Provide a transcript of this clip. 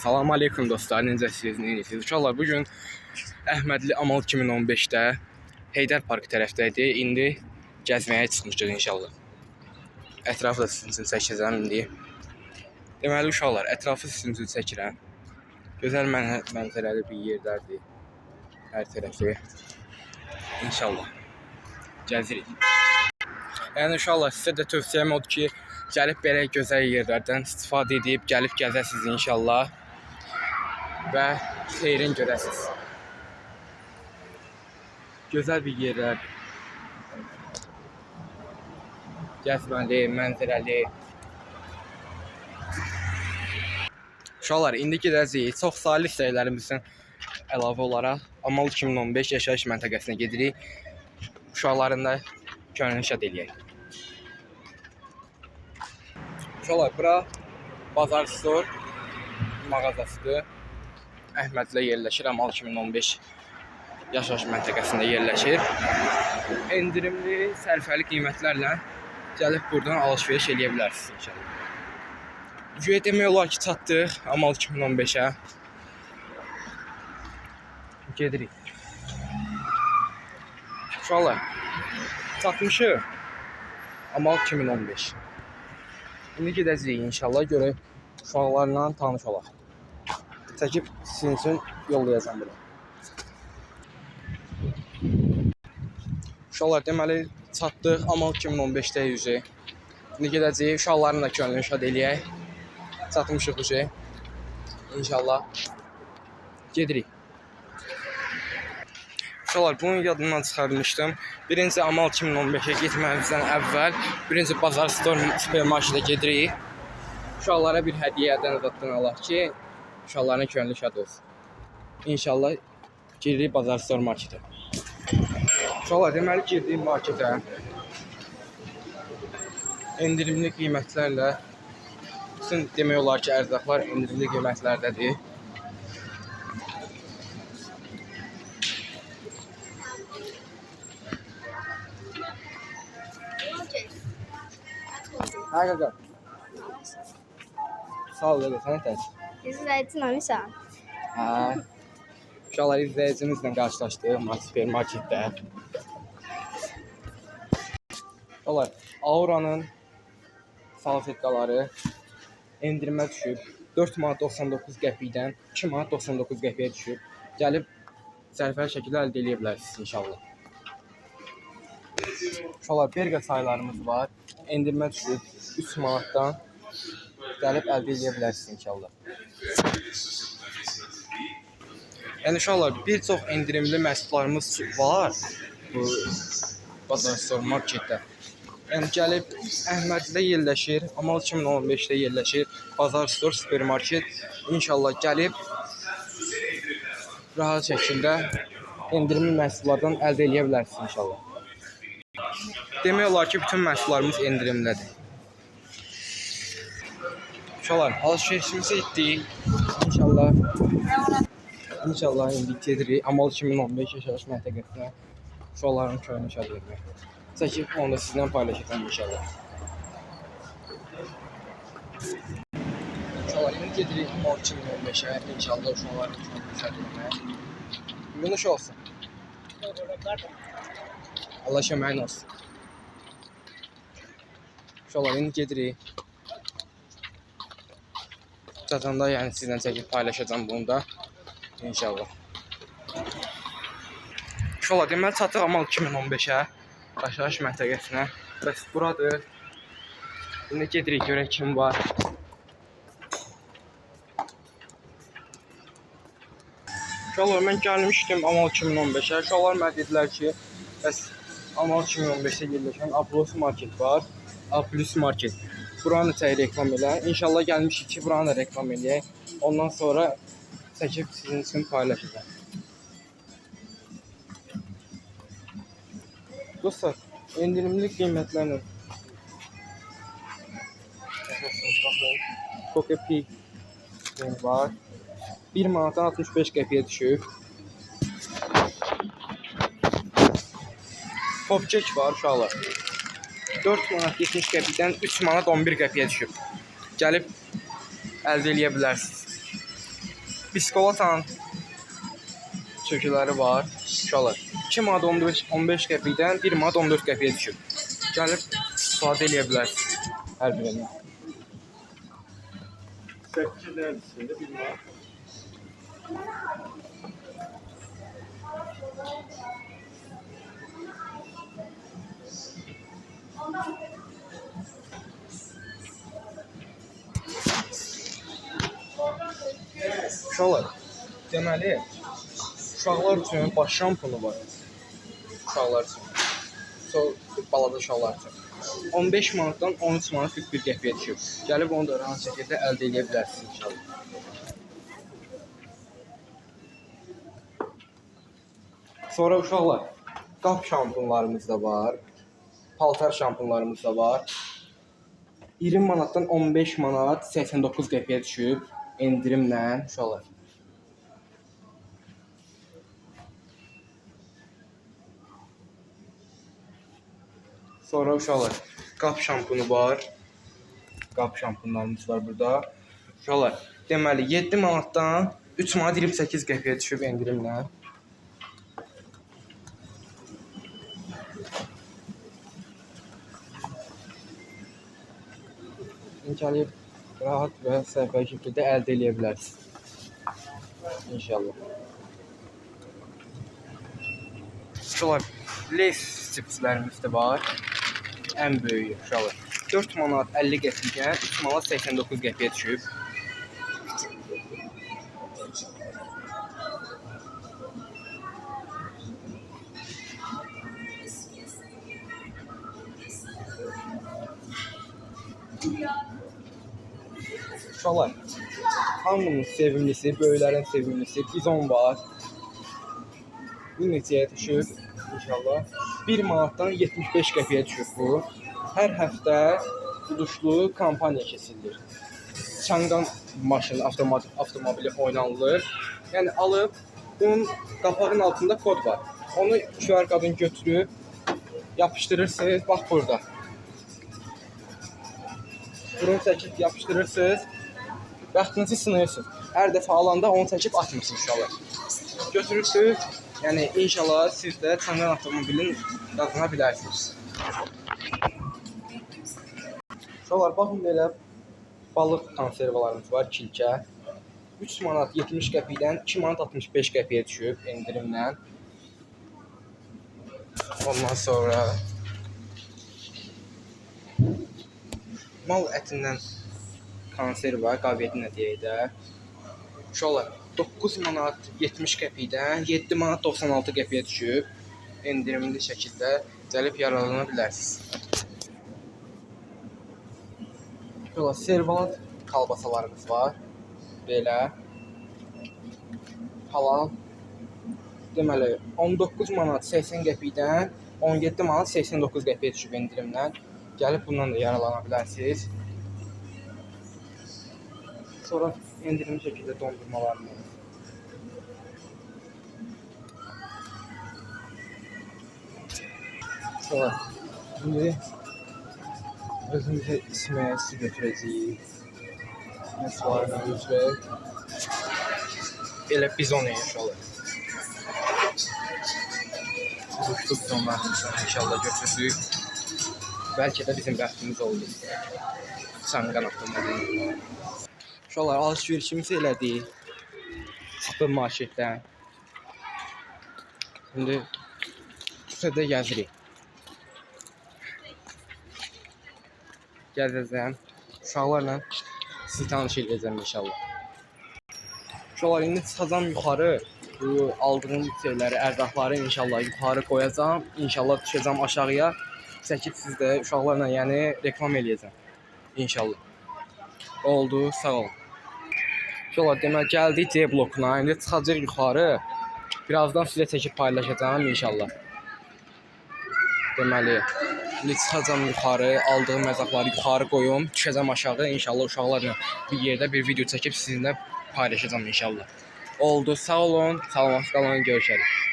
Salam aleykum dostlar, necəsiniz, neyinirsiniz? Uşaqlar, bugün Əhmədli Amal 2015-də Heydər Parkı tərəfdəydi. İndi gəzməyə çıxmışdıq inşallah. Ətrafı da sizin üçün çəkəcəm indi. Deməli uşaqlar, ətrafı sizin üçün çəkirəm. Gözəl mənzərəli bir yerdədir. Hər tərəfi. İnşallah. Gəzirik. Yəni uşaqlar, sizə də tövsiyəm odur ki, gəlib belə gözəl yerlərdən istifadə edib, gəlib gəzəsiniz inşallah. Və xeyrin görəsiniz. Gözəl bir yerlər. Gəzməli, mənzərəli. Uşaqlar, indi gedəcəyik. Çox saylı hissələrimizdən əlavə olaraq Amal 2015 yaşayış məntəqəsinə gedirik. Uşaqların da könlünü şad eləyək. Uşaqlar, bura Bazar Store mağazasıdır. Əhmədlə yerləşir, Amal 2015 yaşayış məntəqəsində yerləşir. Endirimli, sərfəli qiymətlərlə gəlib buradan alış-veriş eləyə bilərsiniz inşallah. Güya demək olar ki, çatdıq Amal 2015-ə. Gedirik. Uşaqlar, çatmışıq Amal 2015. İndi gedəcəyik inşallah, görək uşaqlarla tanış olaq. Çəkib sizin üçün yollayacağım bunu. Uşaqlar, deməli çatdıq Amal 2015-də yüzü. İndi gedəcəyik, uşaqların da könlünü şad eləyək. Çatmışıq yüzü. İnşallah gedirik. Uşaqlar, bunu yadımdan çıxarmışdım. Birinci Amal 2015-ə getməyimizdən əvvəl birinci Bazar Store supermarketə gedirik. Uşaqlara bir hədiyyə ədədən alaq ki, uşaqların könlü şad olsun. İnşallah giririk Bazar Store marketə. Uşaqlar, deməli girdik marketə. Endirimli qiymətlərlə, bütün demək olar ki, ərzaqlar endirimli qiymətlərdədir. Hə qaqa. Sağ ol qaqa, sənə təşəkkür. İzləyicimsən. Hə. Uşaqlar, izləyicimizlə qarşılaşdıq supermarketdə. Uşaqlar, Aura'nın salfetkaları endirimə düşüb. 4 manat 99 qəpikdən 2 manat 99 qəpiyə düşüb. Gəlib sərfəli şəkildə əldə edə bilərsiniz inşallah. Uşaqlar, berqa sayılarımız var. Endirimə düşüb 3 manatdan gəlib əldə edə bilərsiniz inşallah. Yəni uşaqlar, bir çox endirimli məhsullarımız var bu Bazar Store marketdə. Yəni gəlib Əhmədlidə yerləşir, Amal 2015-də yerləşir Bazar Store supermarket. İnşallah gəlib rahat şəkildə endirimli məhsullardan əldə edə bilərsiniz inşallah. Demək olar ki, bütün məhsullarımız endirimlidir. Uşaqlar, alış-verişimizi etdik. İnşallah indi gedirik Amal 2015 yaşayış məntəqəsinə uşaqların könlünü şad etmək. Çəkib onu da sizinlə paylaşacağım inşallah. Uşaqlar, indi gedirik Amal 2015-ə inşallah uşaqların könlünü şad etmək. Günüş olsun. Allah şəməyin olsun. Uşaqlar, indi gedirik. Çatanda yəni sizlə çəkib paylaşacağım bunu da inşallah. Uşaqlar, deməli çatdıq Amal 2015-ə yaşayış məntəqəsinə. Bəs buradır. İndi gedirik, görək kim var. Uşaqlar, mən gəlmişdim Amal 2015-ə. Uşaqlar mənə dedilər ki, bəs Amal 2015-də yerləşən Aplos market var. Aplos market. Buranı da reklam elə. İnşallah gəlmişik ki, buranı da reklam eləyək. Ondan sonra çəkib sizin üçün paylaşacağım. Dostlar, endirimli qiymətlərlə Coca Pig var. 1 manatdan 65 qəpiyə düşüb. Popkek var uşaqlar. 4 manat 70 qəpikdən 3 manat 11 qəpiyə düşüb. Gəlib əldə eləyə bilərsiniz. Biskolatan çöküləri var. Uşaqlar 2 manat 15 qəpikdən 1 manat 14 qəpiyə düşüb. Gəlib istifadə edə bilərsiniz hər birindən. 8 neredesinde bir var. Uşaqlar, deməli, uşaqlar üçün baş şampunu var. Uşaqlar üçün. Balaca uşaqlar üçün. 15 manatdan 13 manat 41 qəpiyə düşüb. Gəlib onu da rahat şəkildə əldə edə bilərsiniz inşallah. Sonra uşaqlar, qap şampunlarımız da var. Paltar şampunlarımız da var. 20 manatdan 15 manat 89 qəpiyə düşüb endirimlə uşaqlar. Sonra uşaqlar, qap şampunu var. Qap şampunlarımız var burada. Uşaqlar, deməli 7 manatdan 3 manat 28 qəpiyə düşüb endirimlə. Gəlib rahat və səhvəli şəkildə əldə edə bilərsiniz. İnşallah. Uşaqlar, Lays cipslərimiz də var. Ən böyüyü uşaqlar. 4 manat 50 qəpikdən 3 manat 89 qəpiyə düşüb. Uşaqlar, hamının sevimlisi, böyüklərin sevimlisi bizon var. Bu neçəyə düşüb inşallah. 1 manatdan 75 qəpiyə düşüb bu. Hər həftə uduşlu kampaniya keçirilir. Çanqan maşını, avtomobili oynanılır. Yəni alıb, bunun qapağın altında kod var. Onu QR kodunu götürüb yapışdırırsınız, bax burada. Bunu çəkib yapışdırırsınız. Bəxtinizi sınayırsınız. Hər dəfə alanda onu çəkib atmırsınız uşaqlar. Götürürsünüz. Yəni inşallah siz də Çanqan avtomobilin qazana bilərsiniz. Uşaqlar, baxın belə balıq konservalarımız var, kilkə. 3 manat 70 qəpikdən 2 manat 65 qəpiyə düşüb endirimlə. Ondan sonra mal ətindən konserva, qaviyyəti nə deyək də. Uşaqlar, 9 manat 70 qəpikdən 7 manat 96 qəpiyə düşüb endirimli şəkildə gəlib yararlana bilərsiniz. Uşaqlar, servalat kalbasalarımız var. Belə halal. Deməli, 19 manat 80 qəpikdən 17 manat 89 qəpiyə düşüb endirimlə. Gəlib bundan da yararlana bilərsiniz. Sonra endirimli şəkildə dondurmalarımız. Sonra şimdi özümüzə içməyə su götürəcəyik. Məsvarımız və elə bizon inşallah. Uçlu bizonlarımızdan inşallah götürdük. Bəlkə də bizim bəxtimiz oldu. Çanqan avtomobili. Uşaqlar, alışverişimizi elədik. Çıxdıq marketdən. Şimdi küçədə gəzirik. Gəzəcəm. Uşaqlarla sizi tanış edəcəm inşallah. Uşaqlar, indi çıxacam yuxarı. Bu aldığım şeyləri, ərzaqları inşallah yuxarı qoyacam. İnşallah düşəcəm aşağıya. Çəkib sizdə uşaqlarla yəni reklam eləyəcəm. İnşallah. Oldu, sağ olun. Uşaqlar, demək gəldik C blokuna. İndi çıxacaq yuxarı. Birazdan sizə çəkib paylaşacağam inşallah. Deməli, indi çıxacam yuxarı, aldığım ərzaqları yuxarı qoyum, düşəcəm aşağı. İnşallah uşaqlarla bir yerdə bir video çəkib sizinlə paylaşacağam inşallah. Oldu, sağ olun, salamat qalın, görüşərik.